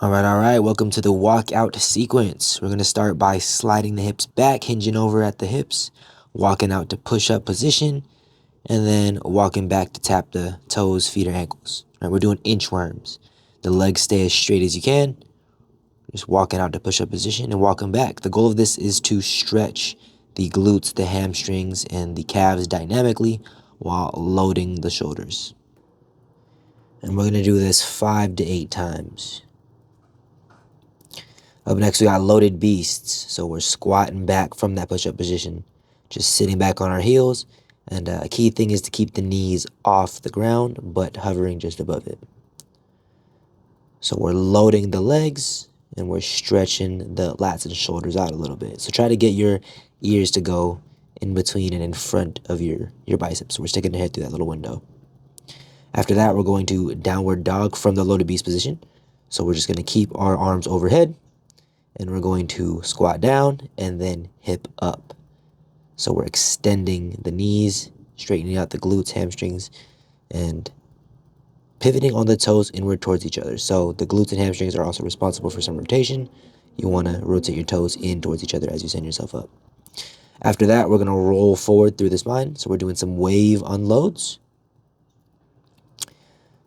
All right. Welcome to the walkout sequence. We're going to start by sliding the hips back, hinging over at the hips, walking out to push-up position, and then walking back to tap the toes, feet, or ankles. All right, we're doing inchworms. The legs stay as straight as you can. Just walking out to push-up position and walking back. The goal of this is to stretch the glutes, the hamstrings, and the calves dynamically while loading the shoulders. And we're going to do this 5 to 8 times. Up next, we got loaded beasts. So we're squatting back from that push-up position, just sitting back on our heels. And a key thing is to keep the knees off the ground, but hovering just above it. So we're loading the legs and we're stretching the lats and shoulders out a little bit. So try to get your ears to go in between and in front of your biceps. So we're sticking the head through that little window. After that, we're going to downward dog from the loaded beast position. So we're just going to keep our arms overhead. And we're going to squat down and then hip up. So we're extending the knees, straightening out the glutes, hamstrings, and pivoting on the toes inward towards each other. So the glutes and hamstrings are also responsible for some rotation. You want to rotate your toes in towards each other as you send yourself up. After that, we're going to roll forward through the spine. So we're doing some wave unloads.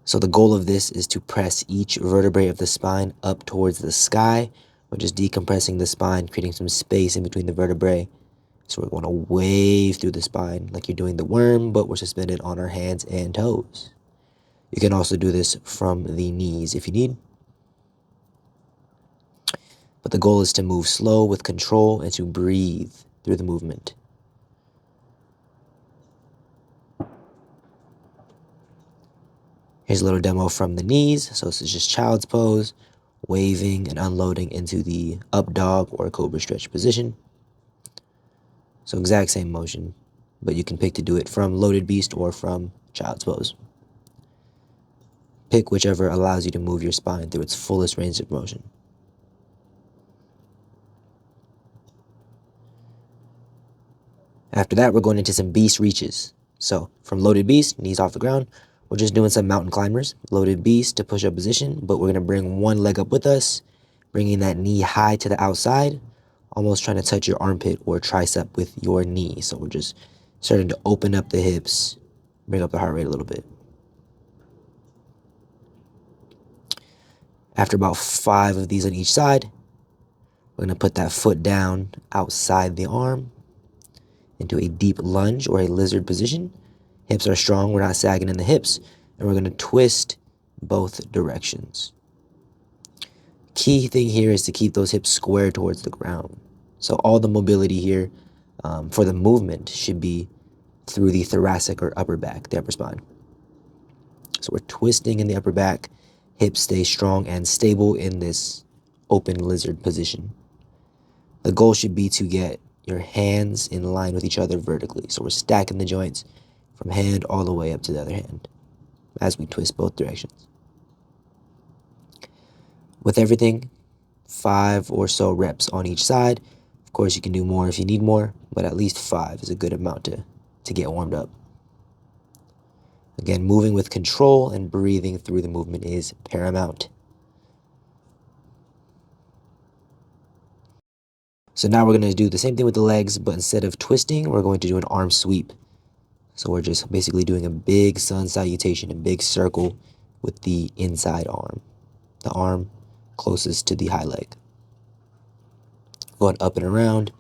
So the goal of this is to press each vertebrae of the spine up towards the sky. We're just decompressing the spine, creating some space in between the vertebrae. So we're going to wave through the spine like you're doing the worm, but we're suspended on our hands and toes. You can also do this from the knees if you need. But the goal is to move slow with control and to breathe through the movement. Here's a little demo from the knees. So this is just child's pose, waving and unloading into the up dog or cobra stretch position. So exact same motion, but you can pick to do it from loaded beast or from child's pose. Pick whichever allows you to move your spine through its fullest range of motion. After that, we're going into some beast reaches. So from loaded beast, knees off the ground, we're just doing some mountain climbers. Loaded beast to push-up position, but we're going to bring one leg up with us, bringing that knee high to the outside, almost trying to touch your armpit or tricep with your knee. So we're just starting to open up the hips, bring up the heart rate a little bit. After about 5 of these on each side, we're going to put that foot down outside the arm into a deep lunge or a lizard position. Hips are strong, we're not sagging in the hips, and we're going to twist both directions. Key thing here is to keep those hips square towards the ground. So all the mobility here for the movement should be through the thoracic or upper back, the upper spine. So we're twisting in the upper back, hips stay strong and stable in this open lizard position. The goal should be to get your hands in line with each other vertically. So we're stacking the joints from hand all the way up to the other hand as we twist both directions. With everything, 5 or so reps on each side. Of course, you can do more if you need more, but at least 5 is a good amount to get warmed up. Again, moving with control and breathing through the movement is paramount. So now we're going to do the same thing with the legs, but instead of twisting, we're going to do an arm sweep. So we're just basically doing a big sun salutation, a big circle with the inside arm, the arm closest to the high leg. Going up and around,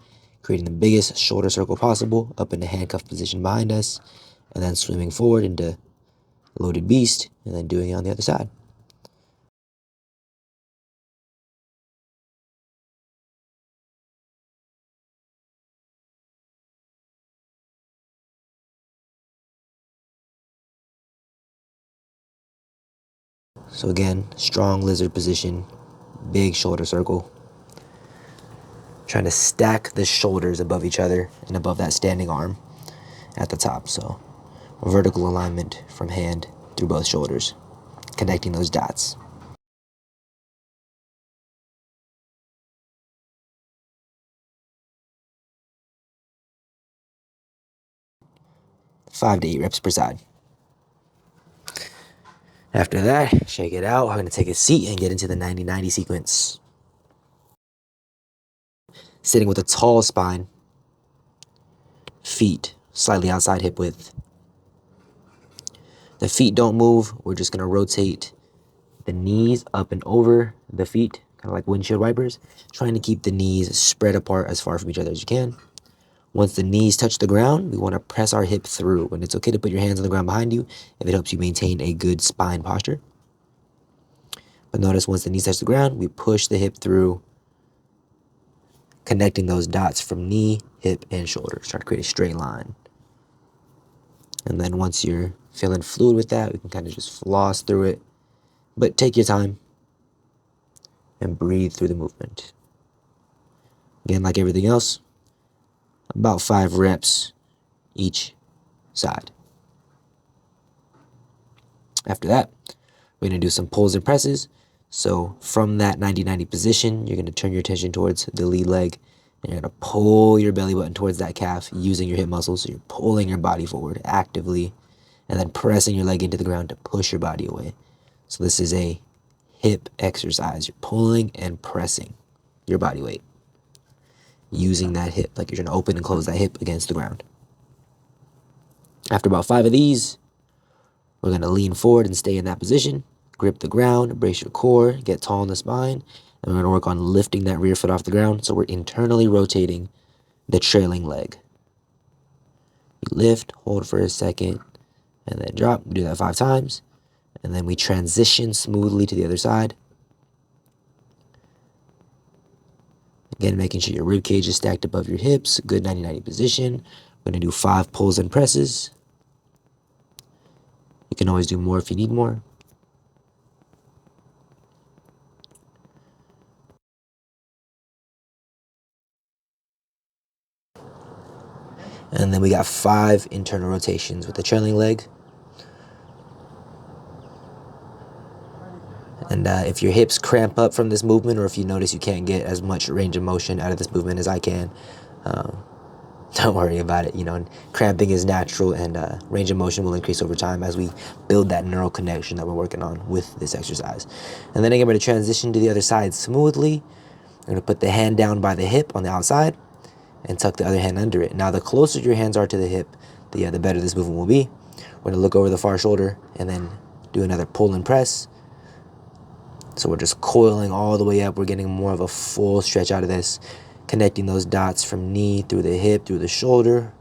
creating the biggest shoulder circle possible, up in the handcuff position behind us, and then swimming forward into loaded beast, and then doing it on the other side. So again, strong lizard position, big shoulder circle. Trying to stack the shoulders above each other and above that standing arm at the top. So vertical alignment from hand through both shoulders, connecting those dots. Five to 8 reps per side. After that, shake it out. I'm going to take a seat and get into the 90-90 sequence. Sitting with a tall spine, feet slightly outside hip width. The feet don't move. We're just going to rotate the knees up and over the feet, kind of like windshield wipers, trying to keep the knees spread apart as far from each other as you can. Once the knees touch the ground, we want to press our hip through. And it's okay to put your hands on the ground behind you if it helps you maintain a good spine posture. But notice once the knees touch the ground, we push the hip through, connecting those dots from knee, hip, and shoulder. Try to create a straight line. And then once you're feeling fluid with that, we can kind of just floss through it. But take your time and breathe through the movement. Again, like everything else, about 5 reps each side. After that, we're going to do some pulls and presses. So from that 90-90 position, you're going to turn your attention towards the lead leg, and you're going to pull your belly button towards that calf using your hip muscles. So you're pulling your body forward actively and then pressing your leg into the ground to push your body away. So this is a hip exercise. You're pulling and pressing your body weight using that hip, like you're trying to open and close that hip against the ground. After about 5 of these, we're going to lean forward and stay in that position. Grip the ground, brace your core, get tall in the spine, and we're going to work on lifting that rear foot off the ground. So we're internally rotating the trailing leg. You lift, hold for a second, and then drop. We do that 5 times. And then we transition smoothly to the other side. Again, making sure your rib cage is stacked above your hips. Good 90-90 position. We're going to do 5 pulls and presses. You can always do more if you need more. And then we got 5 internal rotations with the trailing leg. And if your hips cramp up from this movement, or if you notice you can't get as much range of motion out of this movement as I can, don't worry about it. You know, cramping is natural, and range of motion will increase over time as we build that neural connection that we're working on with this exercise. And then again, we're going to transition to the other side smoothly. We're going to put the hand down by the hip on the outside and tuck the other hand under it. Now, the closer your hands are to the hip, the better this movement will be. We're going to look over the far shoulder and then do another pull and press. So we're just coiling all the way up. We're getting more of a full stretch out of this, connecting those dots from knee through the hip, through the shoulder,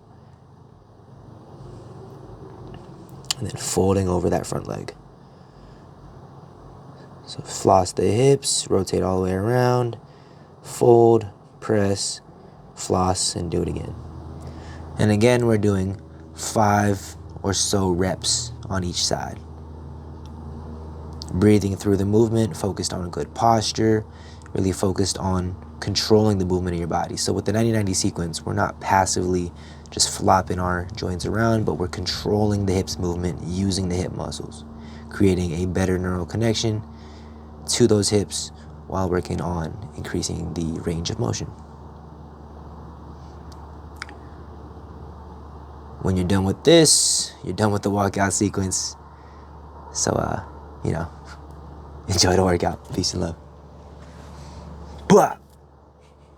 and then folding over that front leg. So floss the hips, rotate all the way around, fold, press, floss, and do it again. And again, we're doing 5 or so reps on each side. Breathing through the movement, focused on a good posture, really focused on controlling the movement of your body. So with the 90-90 sequence, we're not passively just flopping our joints around, but we're controlling the hips movement using the hip muscles, creating a better neural connection to those hips while working on increasing the range of motion. When you're done with this, you're done with the walkout sequence. So, enjoy the workout. Peace and love. Blah.